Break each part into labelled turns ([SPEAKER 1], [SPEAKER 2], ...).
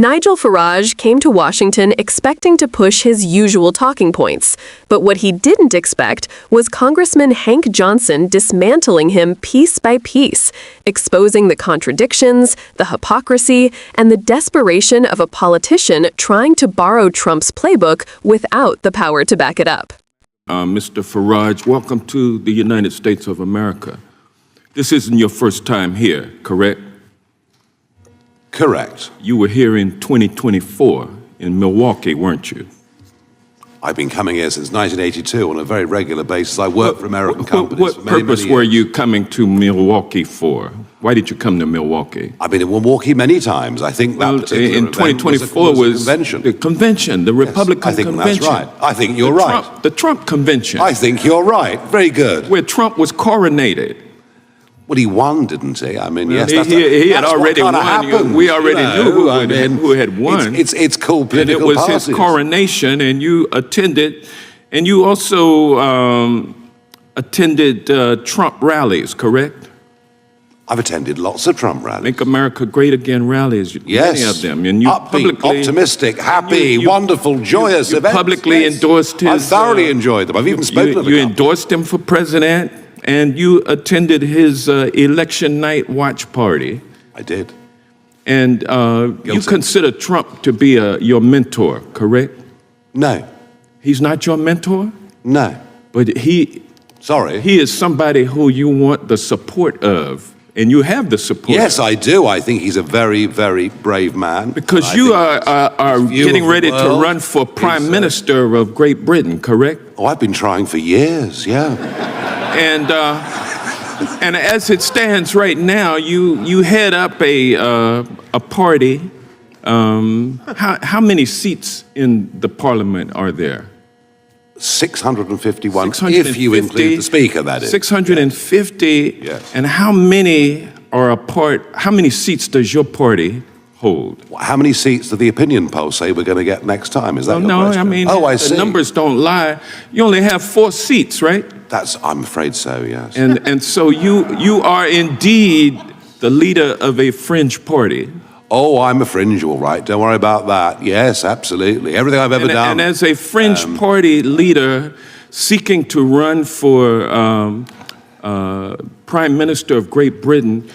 [SPEAKER 1] Nigel Farage came to Washington expecting to push his usual talking points, but what he didn't expect was Congressman Hank Johnson dismantling him piece by piece, exposing the contradictions, the hypocrisy, and the desperation of a politician trying to borrow Trump's playbook without the power to back it up.
[SPEAKER 2] Mr. Farage, welcome to the United States of America. This isn't your first time here, correct?
[SPEAKER 3] Correct.
[SPEAKER 2] You were here in 2024 in Milwaukee, weren't you?
[SPEAKER 3] I've been coming here since 1982 on a very regular basis. I work for American companies
[SPEAKER 2] What
[SPEAKER 3] for many,
[SPEAKER 2] purpose
[SPEAKER 3] many
[SPEAKER 2] were
[SPEAKER 3] years.
[SPEAKER 2] you coming to Milwaukee for? Why did you come to Milwaukee?
[SPEAKER 3] I've been in Milwaukee many times. I think that particular
[SPEAKER 2] in
[SPEAKER 3] event
[SPEAKER 2] 2024
[SPEAKER 3] was a convention.
[SPEAKER 2] the convention, the Republican
[SPEAKER 3] I think
[SPEAKER 2] convention.
[SPEAKER 3] that's right. I think you're right.
[SPEAKER 2] The Trump convention.
[SPEAKER 3] I think you're right. Very good.
[SPEAKER 2] Where Trump was coronated.
[SPEAKER 3] Well, he won, didn't he? I mean, yes,
[SPEAKER 2] he had
[SPEAKER 3] that's
[SPEAKER 2] already
[SPEAKER 3] what
[SPEAKER 2] won.
[SPEAKER 3] happened,
[SPEAKER 2] We already knew who had won.
[SPEAKER 3] It's called political
[SPEAKER 2] And it was
[SPEAKER 3] parties.
[SPEAKER 2] his coronation, and you attended, and you also attended Trump rallies, correct?
[SPEAKER 3] I've attended lots of Trump rallies.
[SPEAKER 2] Make America Great Again rallies,
[SPEAKER 3] Yes.
[SPEAKER 2] many of them. And you
[SPEAKER 3] Upbeat,
[SPEAKER 2] publicly,
[SPEAKER 3] optimistic, happy,
[SPEAKER 2] you-
[SPEAKER 3] wonderful, joyous
[SPEAKER 2] you
[SPEAKER 3] events.
[SPEAKER 2] publicly
[SPEAKER 3] Yes.
[SPEAKER 2] endorsed his...
[SPEAKER 3] I thoroughly enjoyed them. I've even spoken to the
[SPEAKER 2] You
[SPEAKER 3] couple.
[SPEAKER 2] endorsed him for president, and you attended his election night watch party.
[SPEAKER 3] I did.
[SPEAKER 2] And you consider Trump to be your mentor, correct?
[SPEAKER 3] No.
[SPEAKER 2] He's not your mentor?
[SPEAKER 3] No.
[SPEAKER 2] But he is somebody who you want the support of, and you have the support.
[SPEAKER 3] Yes, I do. I think he's a very, very brave man.
[SPEAKER 2] Because you are getting ready to run for Prime Minister of Great Britain, correct?
[SPEAKER 3] Oh, I've been trying for years, yeah.
[SPEAKER 2] And as it stands right now, you head up a party. How many seats in the Parliament are there?
[SPEAKER 3] 651, if you include the Speaker, that is.
[SPEAKER 2] 650.
[SPEAKER 3] Yes.
[SPEAKER 2] And how many are a part? How many seats does your party hold?
[SPEAKER 3] How many seats do the opinion polls say we're going to get next time? Is that your
[SPEAKER 2] No,
[SPEAKER 3] question?
[SPEAKER 2] I mean,
[SPEAKER 3] I
[SPEAKER 2] the
[SPEAKER 3] see.
[SPEAKER 2] numbers don't lie. You only have 4 seats, right?
[SPEAKER 3] I'm afraid so, yes.
[SPEAKER 2] And so you are indeed the leader of a fringe party.
[SPEAKER 3] Oh, I'm a fringe, all right. Don't worry about that. Yes, absolutely. Everything I've ever done.
[SPEAKER 2] And as a fringe party leader seeking to run for Prime Minister of Great Britain,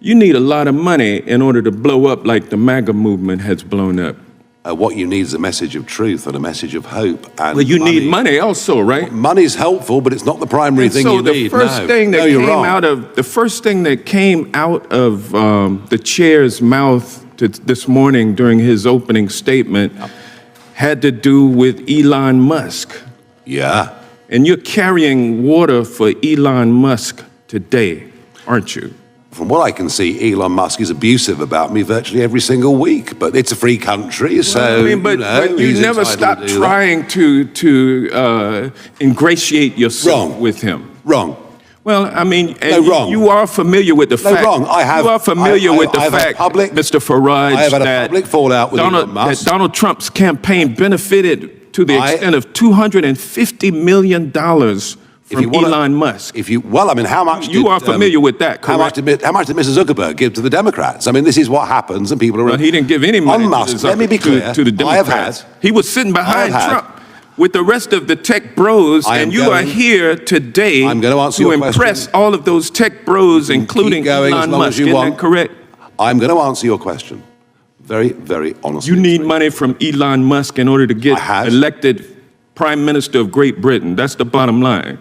[SPEAKER 2] you need a lot of money in order to blow up like the MAGA movement has blown up.
[SPEAKER 3] What you need is a message of truth and a message of hope. And
[SPEAKER 2] Well, you need money also, right?
[SPEAKER 3] Money's helpful, but it's not the primary thing you need.
[SPEAKER 2] So the first thing that came out of the chair's mouth this morning during his opening statement had to do with Elon Musk.
[SPEAKER 3] Yeah.
[SPEAKER 2] And you're carrying water for Elon Musk today, aren't you?
[SPEAKER 3] From what I can see, Elon Musk is abusive about me virtually every single week. But it's a free country, so
[SPEAKER 2] but you never stop trying to ingratiate yourself with him.
[SPEAKER 3] Wrong.
[SPEAKER 2] Well, I mean,
[SPEAKER 3] wrong.
[SPEAKER 2] You are familiar with the fact.
[SPEAKER 3] Wrong.
[SPEAKER 2] You are familiar with the fact, Mr. Farage,
[SPEAKER 3] I have had a public fallout with Elon Musk.
[SPEAKER 2] that Donald Trump's campaign benefited to the extent of $250 million from Elon Musk.
[SPEAKER 3] How much?
[SPEAKER 2] You are familiar with that, correct?
[SPEAKER 3] How much did Mr. Zuckerberg give to the Democrats? I mean, this is what happens, and people are.
[SPEAKER 2] Well, he didn't give any money
[SPEAKER 3] on Musk. Let me be clear.
[SPEAKER 2] to the Democrats. He was sitting behind Trump with the rest of the tech bros, and you are here today to impress all of those tech bros, including Elon Musk. Isn't that correct?
[SPEAKER 3] I'm going to answer your question very, very honestly.
[SPEAKER 2] You need money from Elon Musk in order to get elected Prime Minister of Great Britain. That's the bottom line.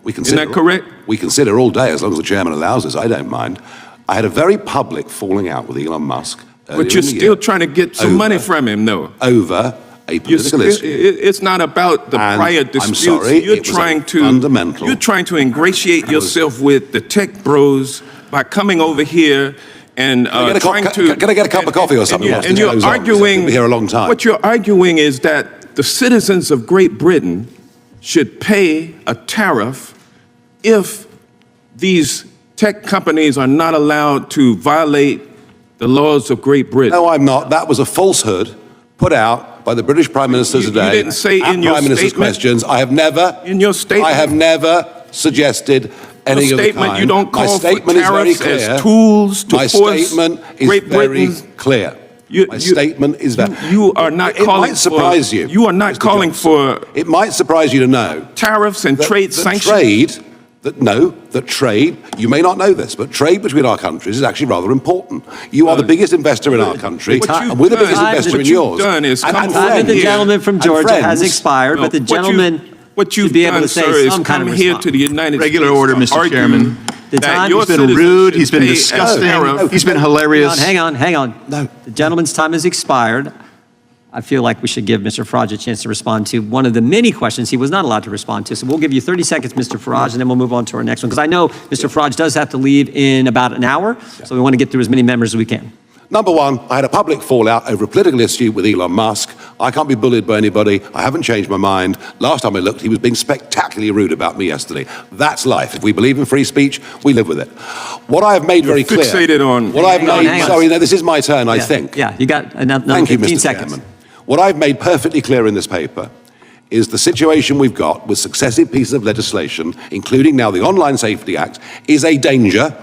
[SPEAKER 2] Isn't that correct?
[SPEAKER 3] We consider all day, as long as the chairman allows us. I don't mind. I had a very public falling out with Elon Musk.
[SPEAKER 2] But you're still trying to get some money from him, though.
[SPEAKER 3] Over a political issue.
[SPEAKER 2] It's not about the prior disputes.
[SPEAKER 3] I'm sorry,
[SPEAKER 2] you're trying to ingratiate yourself with the tech bros by coming over here and trying to.
[SPEAKER 3] Can I get a cup of coffee or something?
[SPEAKER 2] And you're arguing.
[SPEAKER 3] Here a long time.
[SPEAKER 2] What you're arguing is that the citizens of Great Britain should pay a tariff if these tech companies are not allowed to violate the laws of Great Britain.
[SPEAKER 3] No, I'm not. That was a falsehood put out by the British Prime Minister today.
[SPEAKER 2] You didn't say in your
[SPEAKER 3] Prime Minister's
[SPEAKER 2] statement.
[SPEAKER 3] questions. I have never.
[SPEAKER 2] In your statement.
[SPEAKER 3] I have never suggested any of the kind.
[SPEAKER 2] You don't call
[SPEAKER 3] My statement
[SPEAKER 2] for tariffs
[SPEAKER 3] is very clear.
[SPEAKER 2] as tools to
[SPEAKER 3] My
[SPEAKER 2] force
[SPEAKER 3] statement is
[SPEAKER 2] Great
[SPEAKER 3] very
[SPEAKER 2] Britain's
[SPEAKER 3] clear. My statement is that
[SPEAKER 2] you are not
[SPEAKER 3] it
[SPEAKER 2] calling
[SPEAKER 3] might surprise
[SPEAKER 2] for,
[SPEAKER 3] you.
[SPEAKER 2] You are not
[SPEAKER 3] Mr.
[SPEAKER 2] calling
[SPEAKER 3] Johnson.
[SPEAKER 2] for.
[SPEAKER 3] It might surprise you to know
[SPEAKER 2] tariffs and
[SPEAKER 3] that,
[SPEAKER 2] trade
[SPEAKER 3] that
[SPEAKER 2] sanctions.
[SPEAKER 3] Trade, you may not know this, but trade between our countries is actually rather important. You are the biggest investor in our country, and we're the biggest investor in yours.
[SPEAKER 2] Done is
[SPEAKER 3] and
[SPEAKER 2] come
[SPEAKER 3] friends,
[SPEAKER 4] the gentleman from Georgia has expired,
[SPEAKER 2] No,
[SPEAKER 4] but the gentleman
[SPEAKER 2] what you've
[SPEAKER 4] should be able
[SPEAKER 2] done,
[SPEAKER 4] to say
[SPEAKER 2] sir, is
[SPEAKER 4] some kind
[SPEAKER 2] come
[SPEAKER 4] of
[SPEAKER 2] here
[SPEAKER 4] response.
[SPEAKER 2] to the United
[SPEAKER 5] Regular
[SPEAKER 2] States
[SPEAKER 5] order,
[SPEAKER 2] to
[SPEAKER 5] Mr.
[SPEAKER 2] argue
[SPEAKER 5] Chairman.
[SPEAKER 4] The
[SPEAKER 2] that
[SPEAKER 4] time-
[SPEAKER 2] your
[SPEAKER 5] He's been
[SPEAKER 2] citizens
[SPEAKER 5] rude,
[SPEAKER 2] should
[SPEAKER 5] he's been
[SPEAKER 2] pay a
[SPEAKER 5] disgusting,
[SPEAKER 2] tariff.
[SPEAKER 5] he's been hilarious.
[SPEAKER 4] Hang on.
[SPEAKER 3] No.
[SPEAKER 4] The gentleman's time has expired. I feel like we should give Mr. Farage a chance to respond to one of the many questions he was not allowed to respond to. So we'll give you 30 seconds, Mr. Farage, and then we'll move on to our next one. Because I know Mr. Farage does have to leave in about an hour, so we want to get through as many members as we can.
[SPEAKER 3] Number one, I had a public fallout over a political issue with Elon Musk. I can't be bullied by anybody. I haven't changed my mind. Last time I looked, he was being spectacularly rude about me yesterday. That's life. If we believe in free speech, we live with it. What I have made very clear...
[SPEAKER 2] fixated on...
[SPEAKER 3] What I've made...
[SPEAKER 4] hang on.
[SPEAKER 3] Sorry, no, this is my turn, I think.
[SPEAKER 4] Yeah, you got another
[SPEAKER 3] Thank
[SPEAKER 4] 15
[SPEAKER 3] you, Mr.
[SPEAKER 4] seconds.
[SPEAKER 3] Chairman. What I've made perfectly clear in this paper is the situation we've got with successive pieces of legislation, including now the Online Safety Act, is a danger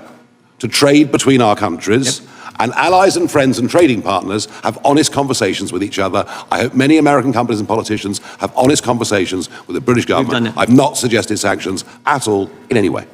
[SPEAKER 3] to trade between our countries. Yep. And allies and friends and trading partners have honest conversations with each other. I hope many American companies and politicians have honest conversations with the British government. I've not suggested sanctions at all in any way.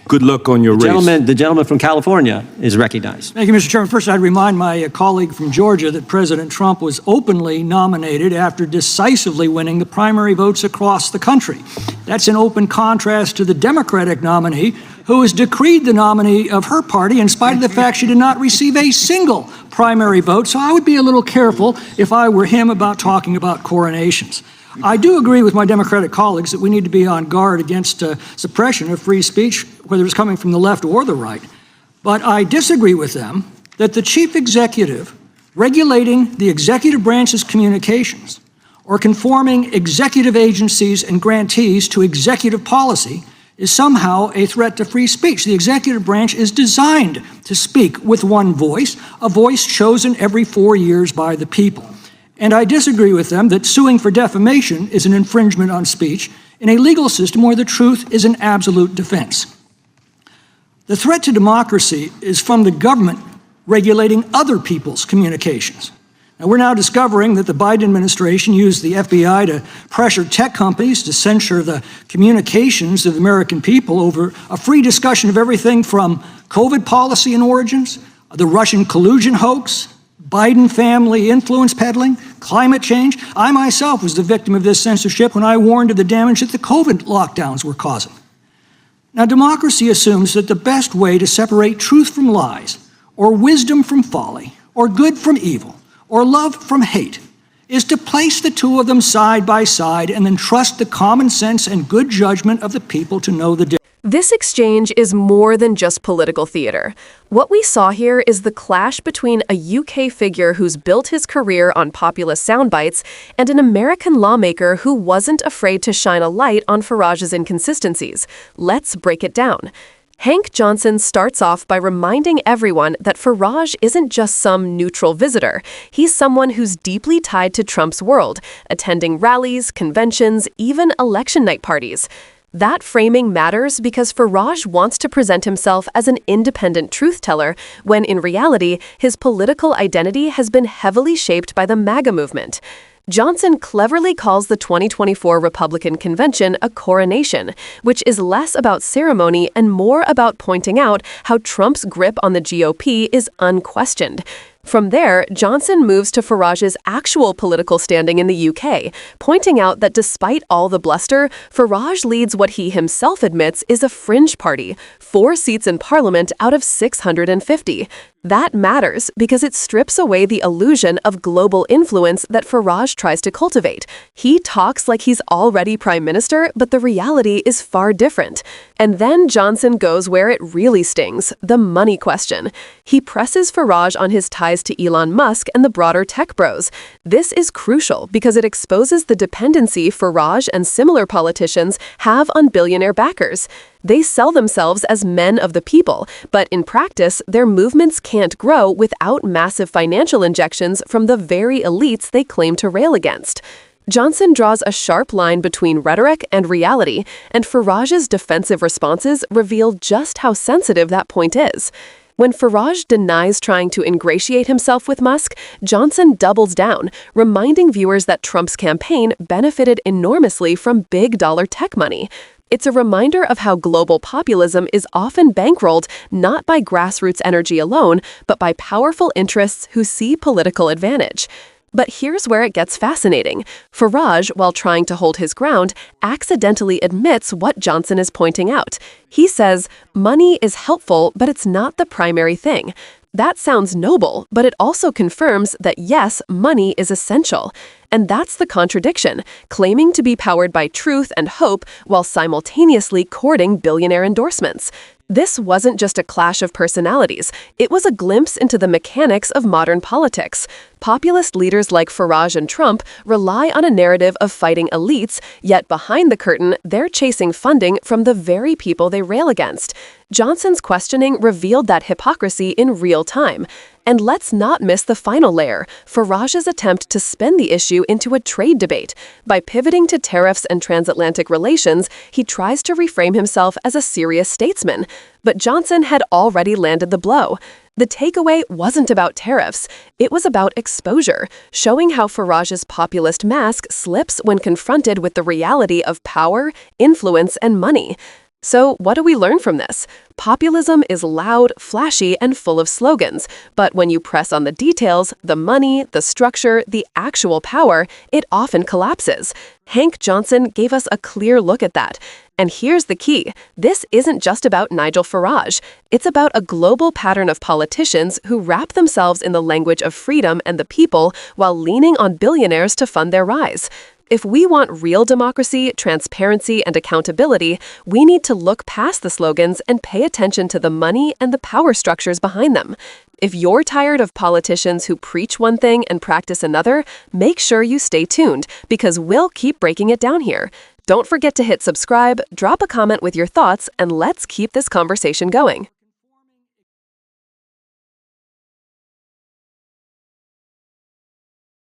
[SPEAKER 2] Good luck on your race.
[SPEAKER 4] The gentleman from California is recognized.
[SPEAKER 6] Thank you, Mr. Chairman. First, I'd remind my colleague from Georgia that President Trump was openly nominated after decisively winning the primary votes across the country. That's in open contrast to the Democratic nominee, who has decreed the nominee of her party in spite of the fact she did not receive a single primary vote. So I would be a little careful if I were him about talking about coronations. I do agree with my Democratic colleagues that we need to be on guard against suppression of free speech, whether it's coming from the left or the right. But I disagree with them that the chief executive regulating the executive branch's communications or conforming executive agencies and grantees to executive policy is somehow a threat to free speech. The executive branch is designed to speak with one voice, a voice chosen every 4 years by the people. And I disagree with them that suing for defamation is an infringement on speech in a legal system where the truth is an absolute defense. The threat to democracy is from the government regulating other people's communications. Now, we're now discovering that the Biden administration used the FBI to pressure tech companies to censor the communications of the American people over a free discussion of everything from COVID policy and origins, the Russian collusion hoax, Biden family influence peddling, climate change. I myself was the victim of this censorship when I warned of the damage that the COVID lockdowns were causing. Now, democracy assumes that the best way to separate truth from lies, or wisdom from folly, or good from evil, or love from hate, is to place the two of them side by side and then trust the common sense and good judgment of the people to know the difference.
[SPEAKER 1] This exchange is more than just political theater. What we saw here is the clash between a UK figure who's built his career on populist soundbites and an American lawmaker who wasn't afraid to shine a light on Farage's inconsistencies. Let's break it down. Hank Johnson starts off by reminding everyone that Farage isn't just some neutral visitor. He's someone who's deeply tied to Trump's world, attending rallies, conventions, even election night parties. That framing matters because Farage wants to present himself as an independent truth-teller, when in reality, his political identity has been heavily shaped by the MAGA movement. Johnson cleverly calls the 2024 Republican convention a coronation, which is less about ceremony and more about pointing out how Trump's grip on the GOP is unquestioned. From there, Johnson moves to Farage's actual political standing in the UK, pointing out that despite all the bluster, Farage leads what he himself admits is a fringe party, 4 seats in Parliament out of 650. That matters because it strips away the illusion of global influence that Farage tries to cultivate. He talks like he's already prime minister, but the reality is far different. And then Johnson goes where it really stings, the money question. He presses Farage on his ties to Elon Musk and the broader tech bros. This is crucial because it exposes the dependency Farage and similar politicians have on billionaire backers. They sell themselves as men of the people, but in practice, their movements can't grow without massive financial injections from the very elites they claim to rail against. Johnson draws a sharp line between rhetoric and reality, and Farage's defensive responses reveal just how sensitive that point is. When Farage denies trying to ingratiate himself with Musk, Johnson doubles down, reminding viewers that Trump's campaign benefited enormously from big-dollar tech money. It's a reminder of how global populism is often bankrolled not by grassroots energy alone, but by powerful interests who see political advantage. But here's where it gets fascinating. Farage, while trying to hold his ground, accidentally admits what Johnson is pointing out. He says, money is helpful, but it's not the primary thing. That sounds noble, but it also confirms that yes, money is essential. And that's the contradiction, claiming to be powered by truth and hope while simultaneously courting billionaire endorsements. This wasn't just a clash of personalities. It was a glimpse into the mechanics of modern politics. Populist leaders like Farage and Trump rely on a narrative of fighting elites, yet behind the curtain, they're chasing funding from the very people they rail against. Johnson's questioning revealed that hypocrisy in real time. And let's not miss the final layer, Farage's attempt to spin the issue into a trade debate. By pivoting to tariffs and transatlantic relations, he tries to reframe himself as a serious statesman. But Johnson had already landed the blow. The takeaway wasn't about tariffs. It was about exposure, showing how Farage's populist mask slips when confronted with the reality of power, influence, and money. So what do we learn from this? Populism is loud, flashy, and full of slogans. But when you press on the details, the money, the structure, the actual power, it often collapses. Hank Johnson gave us a clear look at that. And here's the key. This isn't just about Nigel Farage. It's about a global pattern of politicians who wrap themselves in the language of freedom and the people while leaning on billionaires to fund their rise. If we want real democracy, transparency, and accountability, we need to look past the slogans and pay attention to the money and the power structures behind them. If you're tired of politicians who preach one thing and practice another, make sure you stay tuned, because we'll keep breaking it down here. Don't forget to hit subscribe, drop a comment with your thoughts, and let's keep this conversation going.